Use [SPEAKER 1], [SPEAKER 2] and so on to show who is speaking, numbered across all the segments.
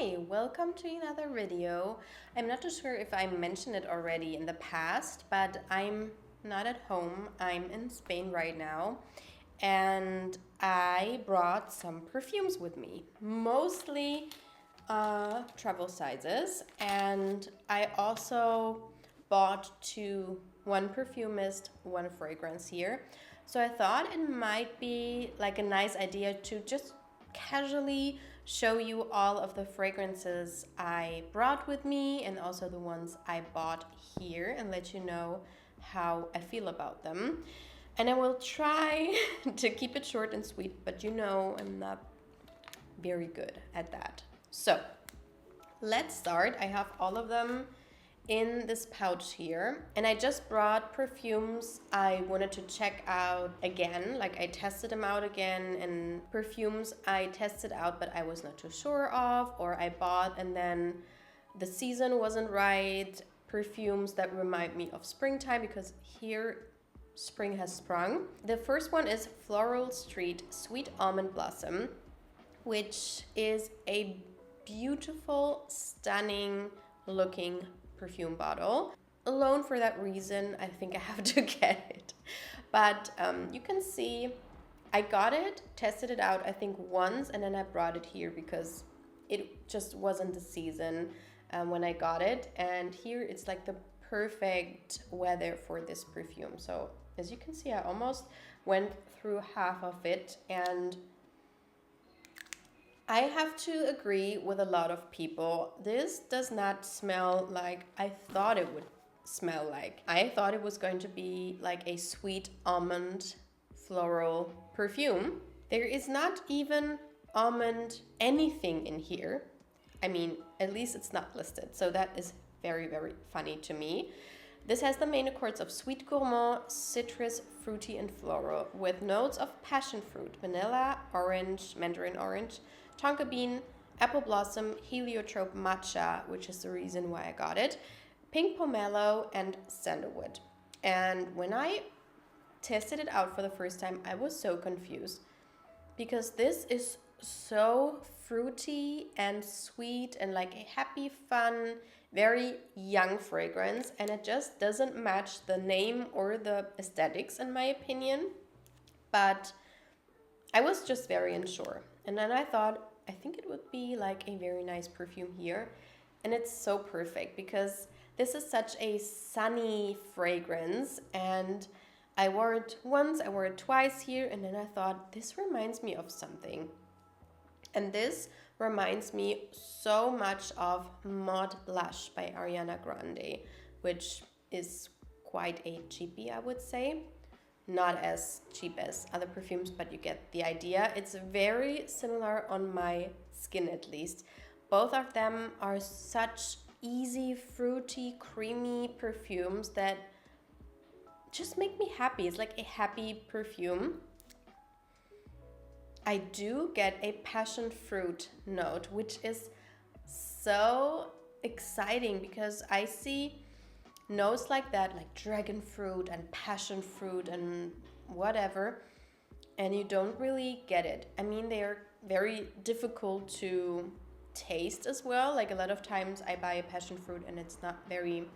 [SPEAKER 1] Hi, welcome to another video. I'm not too sure if I mentioned it already in the past, but I'm not at home. I'm in Spain right now, and I brought some perfumes with me, mostly travel sizes, and I also bought one perfumist, one fragrance here. So I thought it might be like a nice idea to just casually show you all of the fragrances I brought with me and also the ones I bought here and let you know how I feel about them. And I will try to keep it short and sweet, but you know I'm not very good at that. So let's start. I have all of them in this pouch here, and I just brought perfumes I wanted to check out again. Like, I tested them out again, and perfumes I tested out but I was not too sure of, or I bought and then the season wasn't right. Perfumes that remind me of springtime, because here spring has sprung. The first one is Floral Street Sweet Almond Blossom, which is a beautiful, stunning looking perfume bottle. Alone for that reason, I think I have to get it. But you can see I got it, tested it out, I think once, and then I brought it here because it just wasn't the season when I got it. And here it's like the perfect weather for this perfume. So as you can see, I almost went through half of it, and I have to agree with a lot of people. This does not smell like I thought it would smell like. I thought it was going to be like a sweet almond floral perfume. There is not even almond anything in here. I mean, at least it's not listed. So that is very, very funny to me. This has the main accords of sweet gourmand, citrus, fruity, and floral, with notes of passion fruit, vanilla, orange, mandarin orange, tonka bean, apple blossom, heliotrope matcha, which is the reason why I got it, pink pomelo, and sandalwood. And when I tested it out for the first time, I was so confused because this is so fruity and sweet and like a happy, fun, very young fragrance, and it just doesn't match the name or the aesthetics in my opinion. But I was just very unsure. And then I thought, I think it would be like a very nice perfume here. And it's so perfect because this is such a sunny fragrance. And I wore it once, I wore it twice here. And then I thought, this reminds me of something. And this reminds me so much of Maud Blush by Ariana Grande, which is quite a cheapie, I would say. Not as cheap as other perfumes, but you get the idea. It's very similar on my skin, at least. Both of them are such easy, fruity, creamy perfumes that just make me happy. It's like a happy perfume. I do get a passion fruit note, which is so exciting because I see notes like that, like dragon fruit and passion fruit and whatever, and you don't really get it. I mean, they are very difficult to taste as well. Like, a lot of times I buy a passion fruit and it's not very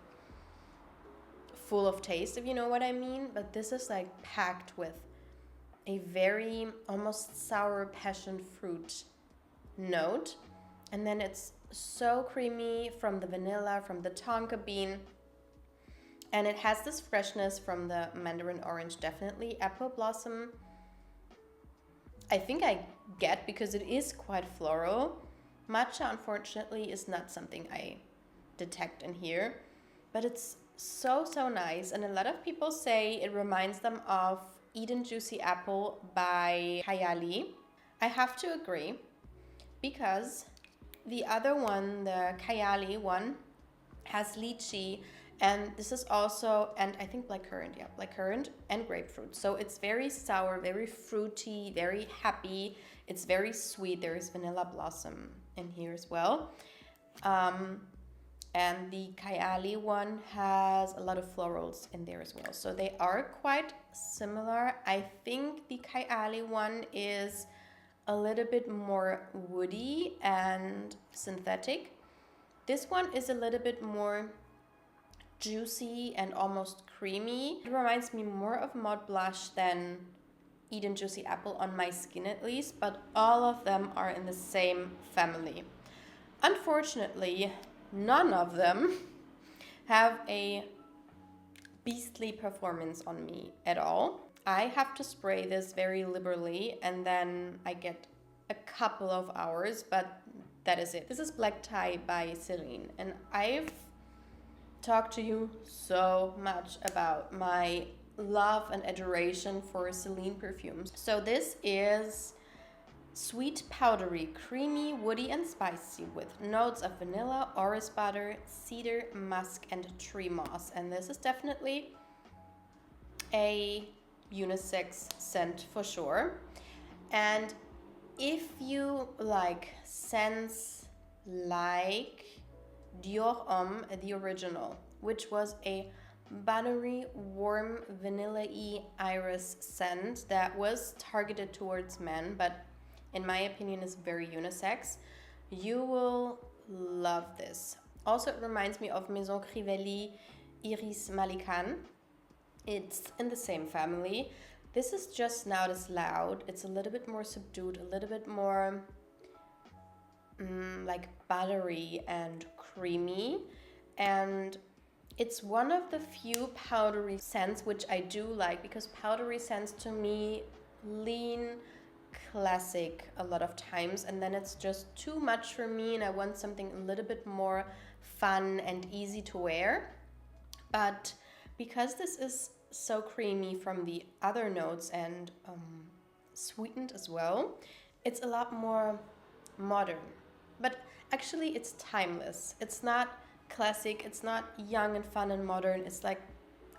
[SPEAKER 1] full of taste, if you know what I mean. But this is like packed with a very almost sour passion fruit note, and then it's so creamy from the vanilla, from the tonka bean. And it has this freshness from the mandarin orange, definitely. Apple blossom, I think I get because it is quite floral. Matcha, unfortunately, is not something I detect in here. But it's so, so nice. And a lot of people say it reminds them of Eden Juicy Apple by Kayali. I have to agree because the other one, the Kayali one, has lychee. And this is also, and I think blackcurrant, yeah, blackcurrant and grapefruit. So it's very sour, very fruity, very happy. It's very sweet. There is vanilla blossom in here as well. And the Kayali one has a lot of florals in there as well. So they are quite similar. I think the Kayali one is a little bit more woody and synthetic. This one is a little bit more juicy and almost creamy. It reminds me more of Matte Blush than Eden Juicy Apple on my skin at least, but all of them are in the same family. Unfortunately, none of them have a beastly performance on me at all. I have to spray this very liberally and then I get a couple of hours, but that is it. This is Black Tie by Celine, and I've talked to you so much about my love and adoration for Celine perfumes. So this is sweet, powdery, creamy, woody and spicy with notes of vanilla, orris butter, cedar, musk and tree moss. And this is definitely a unisex scent for sure. And if you like scents like Dior Homme, the original, which was a buttery, warm, vanilla-y iris scent that was targeted towards men, but in my opinion is very unisex, you will love this. Also, it reminds me of Maison Crivelli Iris Malikan. It's in the same family. This is just not as loud. It's a little bit more subdued, a little bit more like buttery and creamy. And it's one of the few powdery scents which I do like, because powdery scents to me lean classic a lot of times, and then it's just too much for me and I want something a little bit more fun and easy to wear. But because this is so creamy from the other notes and sweetened as well, it's a lot more modern. But actually it's timeless. It's not classic, it's not young and fun and modern. It's like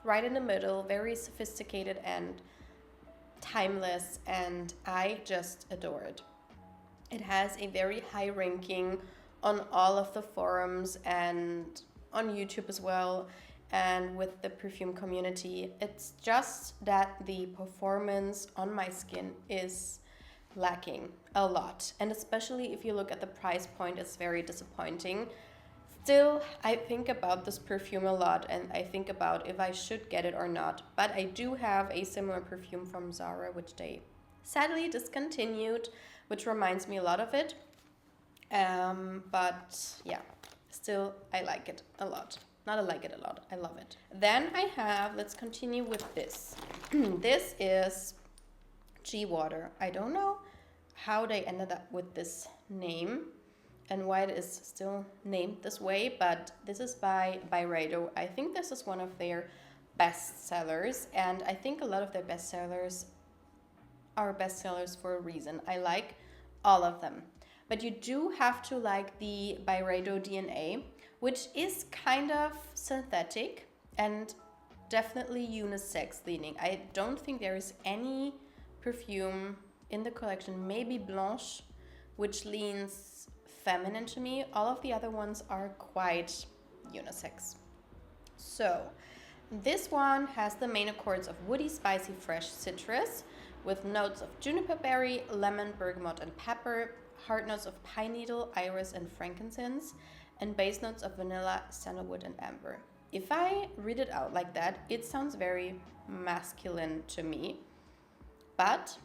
[SPEAKER 1] right in the middle, very sophisticated and timeless, and I just adore it. It has a very high ranking on all of the forums and on YouTube as well, and with the perfume community. It's just that the performance on my skin is lacking a lot, and especially if you look at the price point, it's very disappointing. Still, I think about this perfume a lot and I think about if I should get it or not. But I do have a similar perfume from Sora, which they sadly discontinued, which reminds me a lot of it. But yeah, still I like it a lot. Not I like it a lot, I love it. Then I have, let's continue with this. This is G Water. I don't know how they ended up with this name and why it is still named this way, but this is by Byredo. I think this is one of their best sellers, and I think a lot of their best sellers are bestsellers for a reason. I like all of them, but you do have to like the Byredo DNA, which is kind of synthetic and definitely unisex leaning. I don't think there is any perfume in the collection, maybe Blanche, which leans feminine to me. All of the other ones are quite unisex. So this one has the main accords of woody, spicy, fresh citrus with notes of juniper berry, lemon, bergamot, and pepper, heart notes of pine needle, iris, and frankincense, and base notes of vanilla, sandalwood, and amber. If I read it out like that, it sounds very masculine to me, but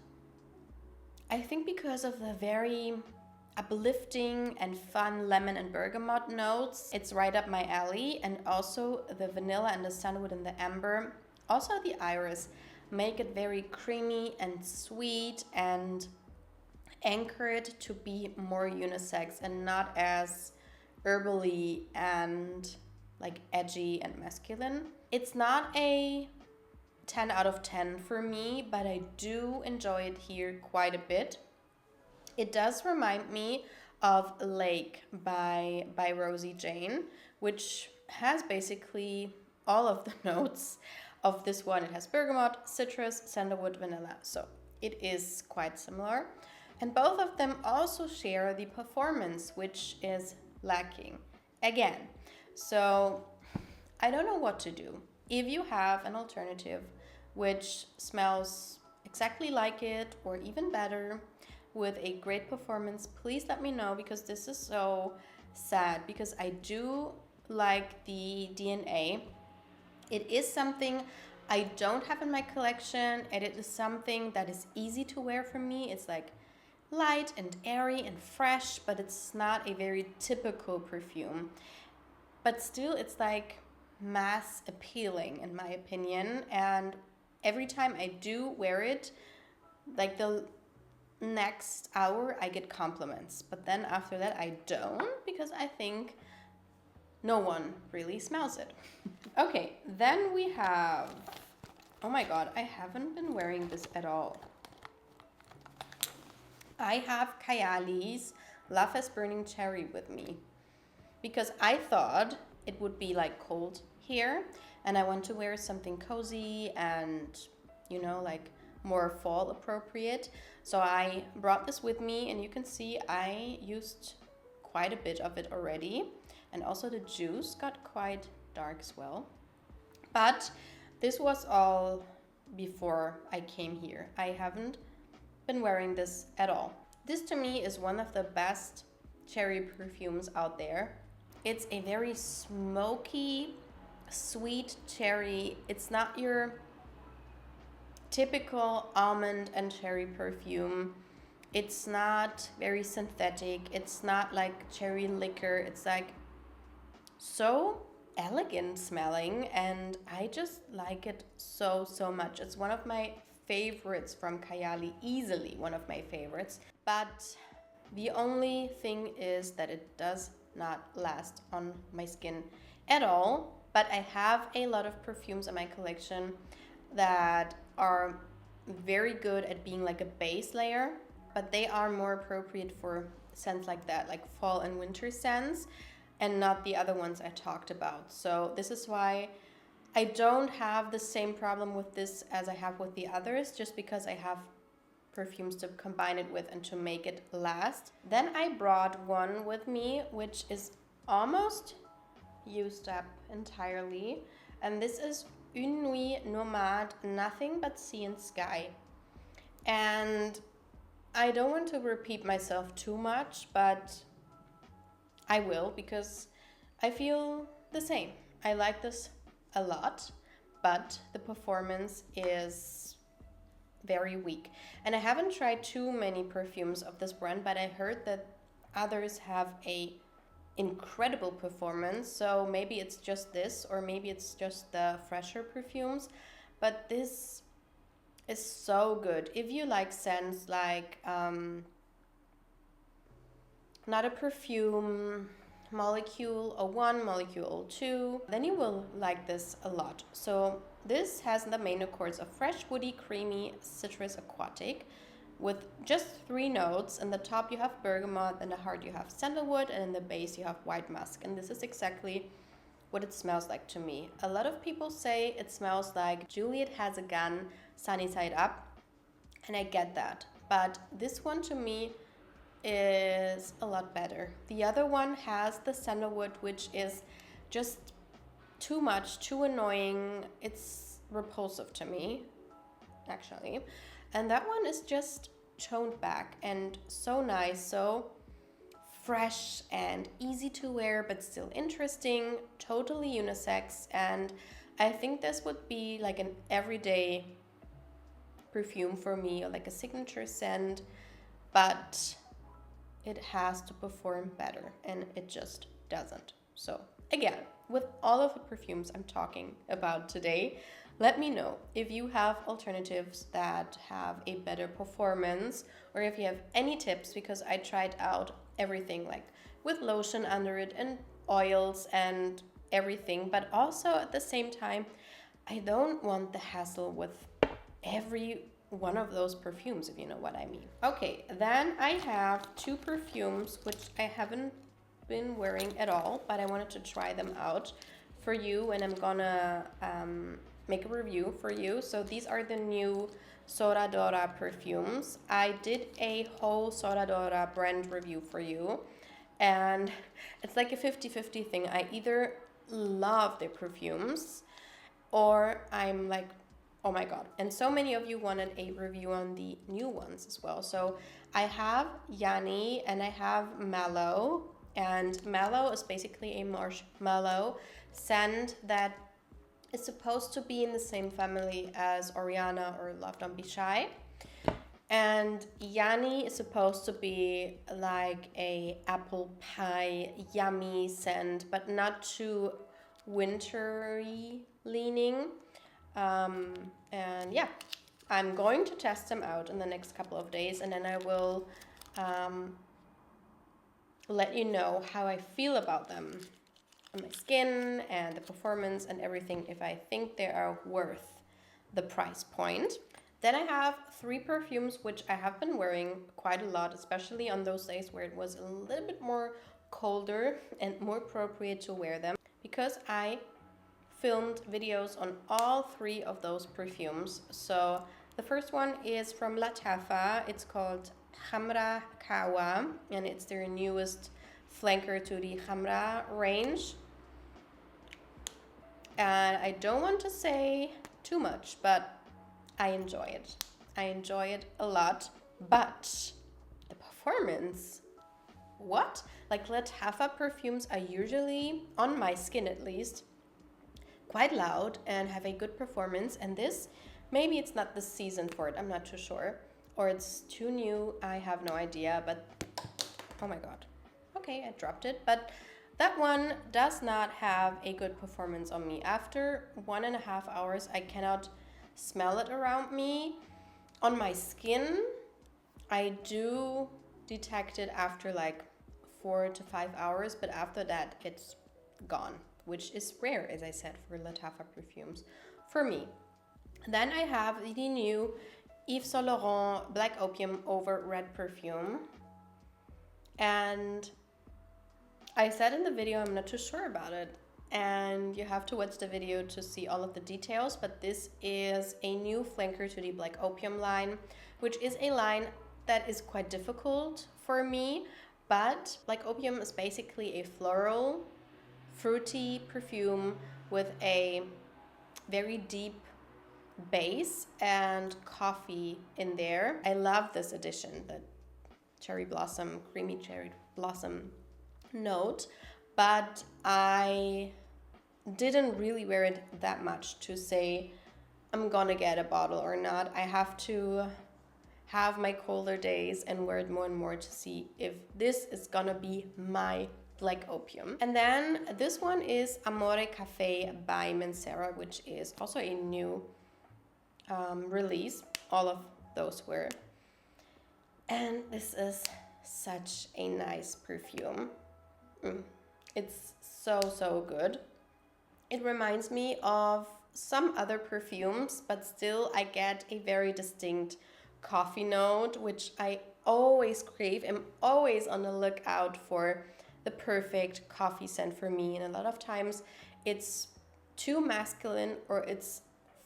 [SPEAKER 1] I think because of the very uplifting and fun lemon and bergamot notes, it's right up my alley. And also the vanilla and the sandalwood and the amber, also the iris, make it very creamy and sweet and anchored to be more unisex and not as herbally and like edgy and masculine. It's not a 10 out of 10 for me, but I do enjoy it here quite a bit. It does remind me of Lake by Rosie Jane, which has basically all of the notes of this one. It has bergamot, citrus, sandalwood, vanilla, so it is quite similar. And both of them also share the performance, which is lacking again. So I don't know what to do. If you have an alternative which smells exactly like it or even better, with a great performance, please let me know, because this is so sad, because I do like the DNA. It is something I don't have in my collection, and it is something that is easy to wear for me. It's like light and airy and fresh, but it's not a very typical perfume. But still, it's like mass appealing in my opinion, and every time I do wear it, like the next hour I get compliments, but then after that I don't, because I think no one really smells it. Okay, then we have, oh my god, I haven't been wearing this at all. I have Kayali's Lovefest Burning Cherry with me, because I thought it would be like cold here, and I want to wear something cozy and, you know, like more fall appropriate. So I brought this with me, and you can see I used quite a bit of it already, and also the juice got quite dark as well. But this was all before I came here. I haven't been wearing this at all. This to me is one of the best cherry perfumes out there. It's a very smoky, sweet cherry. It's not your typical almond and cherry perfume. It's not very synthetic. It's not like cherry liquor. It's like so elegant smelling, and I just like it so much. It's one of my favorites from Kayali, easily one of my favorites. But the only thing is that it does not last on my skin at all. But I have a lot of perfumes in my collection that are very good at being like a base layer, but they are more appropriate for scents like that, like fall and winter scents, and not the other ones I talked about. So this is why I don't have the same problem with this as I have with the others, just because I have perfumes to combine it with and to make it last. Then I brought one with me which is almost used up entirely, and this is Une Nuit Nomade, Nothing But Sea and Sky. And I don't want to repeat myself too much, but I will, because I feel the same. I like this a lot, but the performance is very weak. And I haven't tried too many perfumes of this brand, but I heard that others have a incredible performance. So maybe it's just this, or maybe it's just the fresher perfumes, but this is so good. If you like scents like not a perfume, molecule 01, molecule 02, then you will like this a lot. So this has the main accords of fresh, woody, creamy, citrus, aquatic, with just 3 notes. In the top you have bergamot, in the heart you have sandalwood, and in the base you have white musk. And this is exactly what it smells like to me. A lot of people say it smells like Juliet Has a Gun, Sunny Side Up, and I get that. But this one to me is a lot better. The other one has the sandalwood, which is just too much, too annoying. It's repulsive to me, actually. And that one is just toned back and so nice, so fresh and easy to wear, but still interesting, totally unisex. And I think this would be like an everyday perfume for me, or like a signature scent, but it has to perform better, and it just doesn't. So again, with all of the perfumes I'm talking about today, let me know if you have alternatives that have a better performance, or if you have any tips, because I tried out everything, like with lotion under it and oils and everything, but also at the same time, I don't want the hassle with every one of those perfumes, if you know what I mean. Okay, then I have 2 perfumes which I haven't been wearing at all, but I wanted to try them out for you, and I'm gonna make a review for you. So these are the new Sora Dora perfumes. I did a whole Sora Dora brand review for you, and it's like a 50-50 thing. I either love their perfumes, or I'm like Oh my god. And so many of you wanted a review on the new ones as well. So I have Jany and I have Mallow. And Mallow is basically a marshmallow scent that is supposed to be in the same family as Oriana or Love Don't Be Shy. And Jany is supposed to be like a apple pie yummy scent, but not too wintry leaning. And yeah, I'm going to test them out in the next couple of days, and then I will let you know how I feel about them on my skin and the performance and everything, if I think they are worth the price point. Then I have 3 perfumes which I have been wearing quite a lot, especially on those days where it was a little bit more colder and more appropriate to wear them, because I filmed videos on all 3 of those perfumes. So the first one is from Lattafa. It's called Khamrah Qahwa, and it's their newest flanker to the Khamrah range. And I don't want to say too much, but I enjoy it. I enjoy it a lot. But the performance, what? Like, Lattafa perfumes are usually, on my skin at least, quite loud and have a good performance. And this, maybe it's not the season for it, I'm not too sure. Or it's too new, I have no idea. But, oh my god. Okay, I dropped it. But that one does not have a good performance on me. After 1.5 hours, I cannot smell it around me. On my skin, I do detect it after like 4 to 5 hours, but after that, it's gone, which is rare, as I said, for Lattafa perfumes for me. Then I have the new Yves Saint Laurent Black Opium Over Red perfume. And I said in the video I'm not too sure about it, and you have to watch the video to see all of the details, but this is a new flanker to the Black Opium line, which is a line that is quite difficult for me. But Black Opium is basically a floral, fruity perfume with a very deep base and coffee in there. I love this addition, the cherry blossom, creamy cherry blossom note, but I didn't really wear it that much to say I'm gonna get a bottle or not. I have to have my colder days and wear it more and more to see if this is gonna be my Black Opium. And then this one is Amore Caffè by Mancera, which is also a new release. All of those were. And this is such a nice perfume. It's so good. It reminds me of some other perfumes, but still I get a very distinct coffee note, which I always crave. I'm always on the lookout for the perfect coffee scent for me, and a lot of times it's too masculine or it's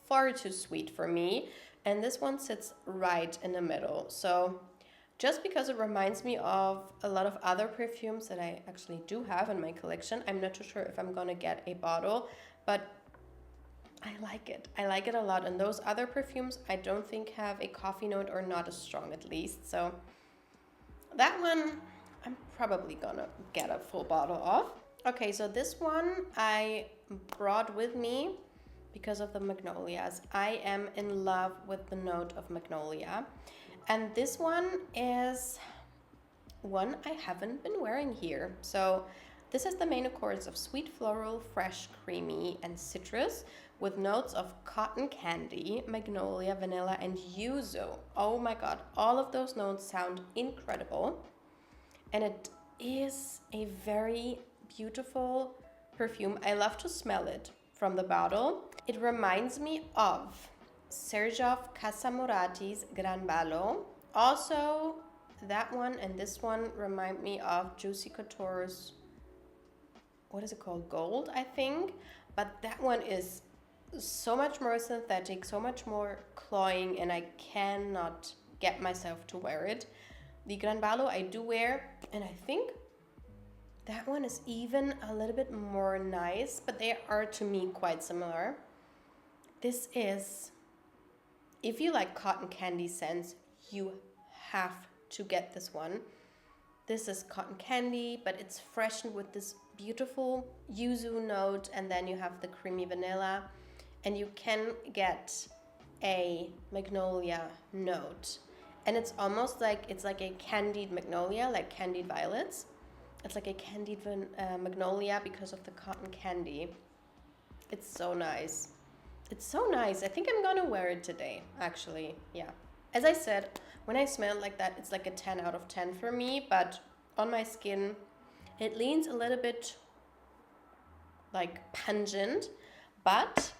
[SPEAKER 1] far too sweet for me, and this one sits right in the middle. So just because it reminds me of a lot of other perfumes that I actually do have in my collection, I'm not too sure if I'm gonna get a bottle, but I like it. I like it a lot. And those other perfumes I don't think have a coffee note, or not as strong at least. So that one I'm probably gonna get a full bottle of. Okay, so this one I brought with me because of the magnolias. I am in love with the note of magnolia. And this one is one I haven't been wearing here. So this is the main accords of sweet floral, fresh, creamy, and citrus, with notes of cotton candy, magnolia, vanilla, and yuzu. Oh my god, all of those notes sound incredible. And it is a very beautiful perfume. I love to smell it from the bottle. It reminds me of Sergio Casamorati's Gran Ballo. Also, that one and this one remind me of Juicy Couture's, what is it called? Gold, I think. But that one is so much more synthetic, so much more cloying, and I cannot get myself to wear it. The Gran Ballo I do wear, and I think that one is even a little bit more nice, but they are to me quite similar. This is if you like cotton candy scents, you have to get this one. This is cotton candy, but it's freshened with this beautiful yuzu note, and then you have the creamy vanilla, and you can get a magnolia note. And it's almost like, it's like a candied magnolia, like candied violets. It's like a candied magnolia because of the cotton candy. It's so nice. It's so nice. I think I'm gonna wear it today, actually. Yeah. As I said, when I smell it like that, it's like a 10 out of 10 for me, but on my skin, it leans a little bit like pungent, but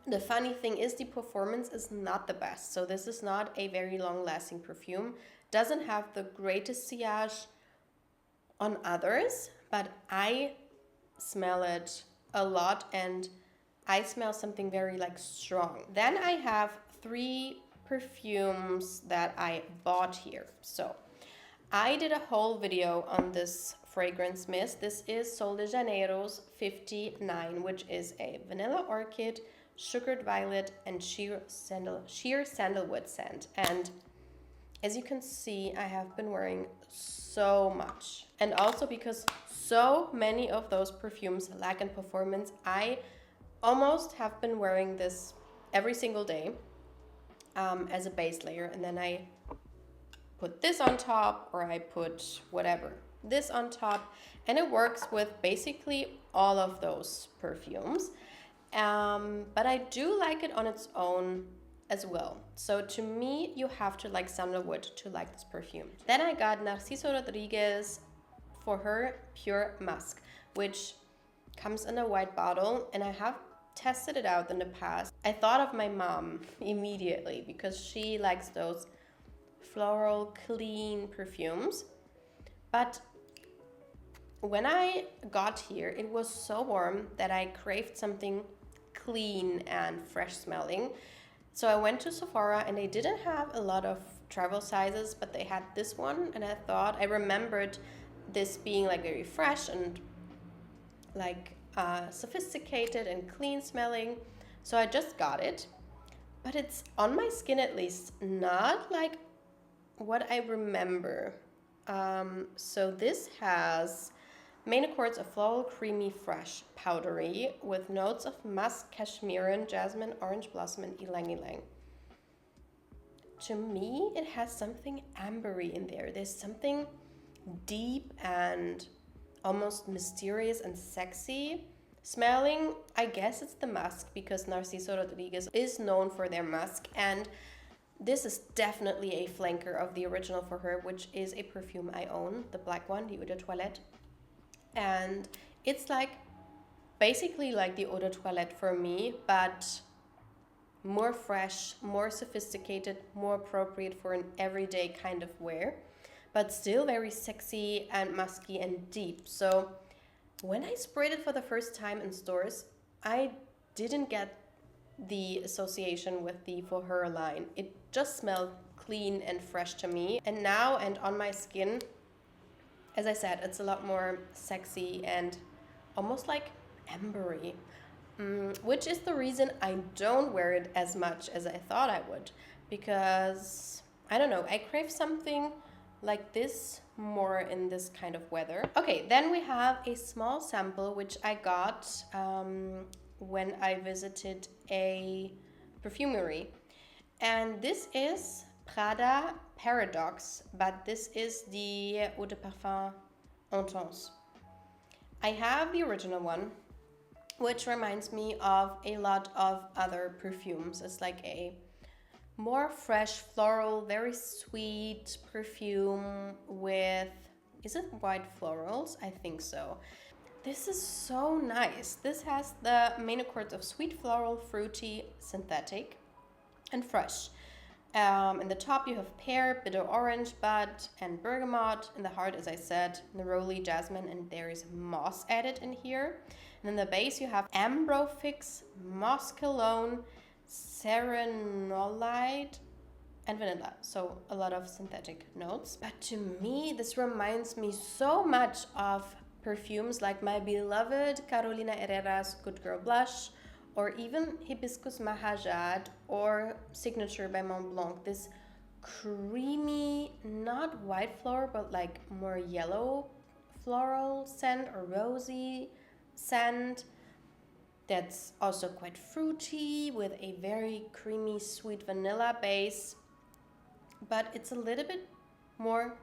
[SPEAKER 1] the funny thing is the performance is not the best. So this is not a very long-lasting perfume. Doesn't have the greatest sillage on others, but I smell it a lot, and I smell something very like strong. Then I have 3 perfumes that I bought here. So I did a whole video on this fragrance mist. This is Sol de Janeiro's 59, which is a vanilla orchid, sugared violet, and sheer sandalwood scent. And as you can see, I have been wearing so much. And also because so many of those perfumes lack in performance, I almost have been wearing this every single day as a base layer. And then I put this on top, or I put whatever, this on top. And it works with basically all of those perfumes. But I do like it on its own as well. So to me, you have to like sandalwood to like this perfume. Then I got Narciso Rodriguez for her Pure Musk, which comes in a white bottle, and I have tested it out in the past. I thought of my mom immediately because she likes those floral, clean perfumes. But when I got here, it was so warm that I craved something clean and fresh smelling. So I went to Sephora, and they didn't have a lot of travel sizes, but they had this one, and I remembered this being like very fresh and like sophisticated and clean smelling. So I just got it, but it's on my skin, at least not like what I remember. So this has main accords of floral, creamy, fresh, powdery, with notes of musk, cashmere, jasmine, orange blossom, and ylang ylang. To me, it has something ambery in there. There's something deep and almost mysterious and sexy smelling. I guess it's the musk, because Narciso Rodriguez is known for their musk, and this is definitely a flanker of the original for her, which is a perfume I own, the black one, the Eau de Toilette. And it's like basically like the Eau de Toilette for me, but more fresh, more sophisticated, more appropriate for an everyday kind of wear, but still very sexy and musky and deep. So when I sprayed it for the first time in stores, I didn't get the association with the For Her line. It just smelled clean and fresh to me. And now, and on my skin, as I said, it's a lot more sexy and almost like ambery, which is the reason I don't wear it as much as I thought I would, because I don't know, I crave something like this more in this kind of weather. Okay, then we have a small sample which I got when I visited a perfumery, and this is Prada Paradoxe, but this is the Eau de Parfum Intense. I have the original one, which reminds me of a lot of other perfumes. It's like a more fresh, floral, very sweet perfume with, is it white florals? I think so. This is so nice. This has the main accords of sweet, floral, fruity, synthetic, and fresh. In the top you have pear, bitter orange, bud, and bergamot. In the heart, as I said, neroli, jasmine, and there is moss added in here. And in the base you have ambrofix, moss cologne, serenolide, and vanilla. So a lot of synthetic notes. But to me, this reminds me so much of perfumes like my beloved Carolina Herrera's Good Girl Blush, or even Hibiscus Mahajad or Signature by Mont Blanc. This creamy, not white floral, but like more yellow floral scent or rosy scent. That's also quite fruity with a very creamy, sweet vanilla base. But it's a little bit more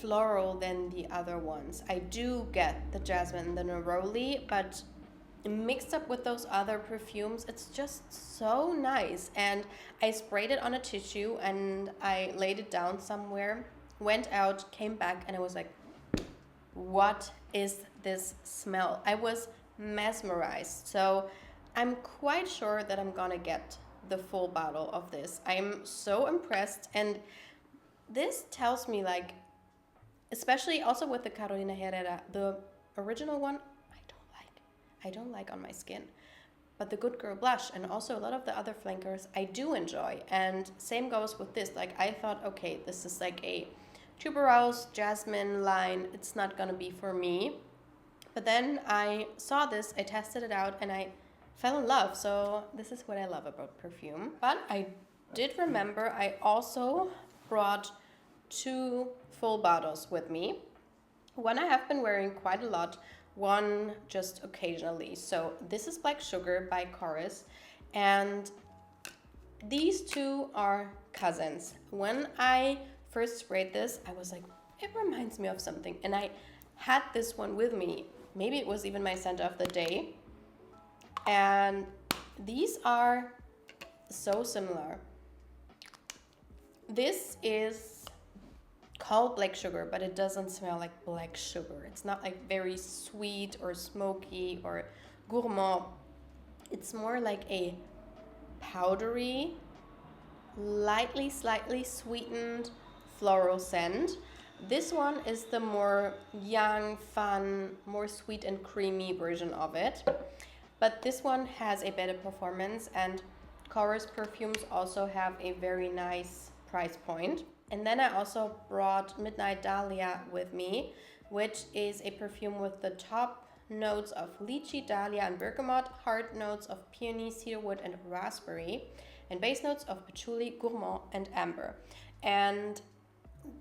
[SPEAKER 1] floral than the other ones. I do get the jasmine and the neroli, but mixed up with those other perfumes, it's just so nice. And I sprayed it on a tissue and I laid it down somewhere, went out, came back, and I was like, what is this smell? I was mesmerized. So I'm quite sure that I'm gonna get the full bottle of this. I'm so impressed, and this tells me, like, especially also with the Carolina Herrera, the original one, I don't like on my skin. But the Good Girl blush and also a lot of the other flankers I do enjoy. And same goes with this. Like, I thought, okay, this is like a tuberose jasmine line. It's not gonna be for me. But then I saw this, I tested it out, and I fell in love. So this is what I love about perfume. But I did remember I also brought 2 full bottles with me. One I have been wearing quite a lot, one just occasionally. So this is Black Sugar by Korres, and these 2 are cousins. When I first sprayed this, I was like, it reminds me of something, and I had this one with me. Maybe it was even my scent of the day, and these are so similar. This is called Black Sugar, but it doesn't smell like black sugar. It's not like very sweet or smoky or gourmand. It's more like a powdery, slightly sweetened floral scent. This one is the more young, fun, more sweet and creamy version of it. But this one has a better performance, and Korres perfumes also have a very nice price point. And then I also brought Midnight Dahlia with me, which is a perfume with the top notes of lychee, dahlia, and bergamot, heart notes of peony, cedarwood, and raspberry, and base notes of patchouli, gourmand, and amber. And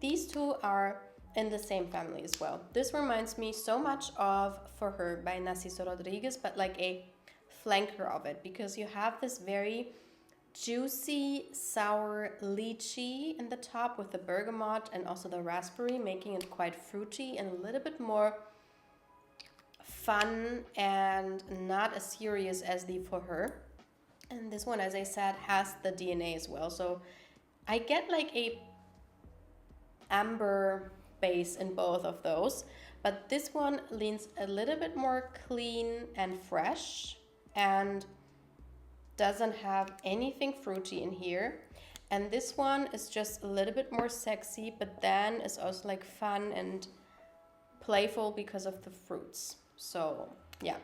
[SPEAKER 1] these 2 are in the same family as well. This reminds me so much of For Her by Narciso Rodriguez, but like a flanker of it, because you have this very juicy, sour lychee in the top with the bergamot and also the raspberry, making it quite fruity and a little bit more fun and not as serious as the For Her. And this one, as I said, has the DNA as well. So I get like a amber base in both of those, but this one leans a little bit more clean and fresh and doesn't have anything fruity in here. And this one is just a little bit more sexy, but then is also like fun and playful because of the fruits. So yeah,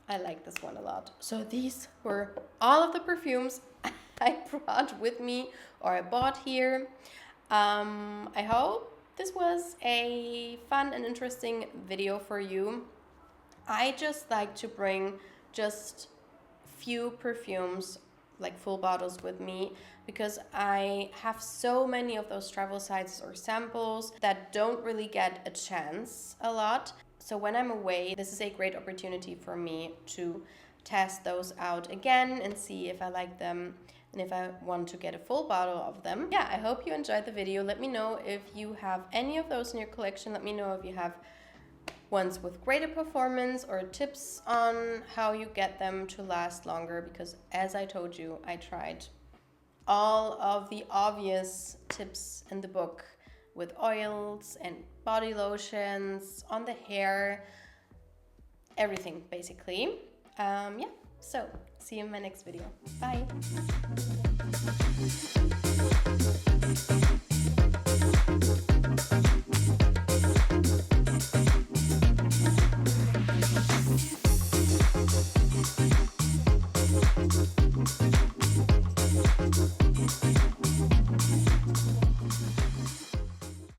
[SPEAKER 1] I like this one a lot. So these were all of the perfumes I brought with me or I bought here. I hope this was a fun and interesting video for you. I just like to bring just few perfumes, like full bottles, with me, because I have so many of those travel sizes or samples that don't really get a chance a lot. So when I'm away, this is a great opportunity for me to test those out again and see if I like them and if I want to get a full bottle of them. Yeah, I hope you enjoyed the video. Let me know if you have any of those in your collection. Let me know if you have ones with greater performance or tips on how you get them to last longer, because as I told you, I tried all of the obvious tips in the book with oils and body lotions on the hair, everything basically. Yeah, so see you in my next video. Bye.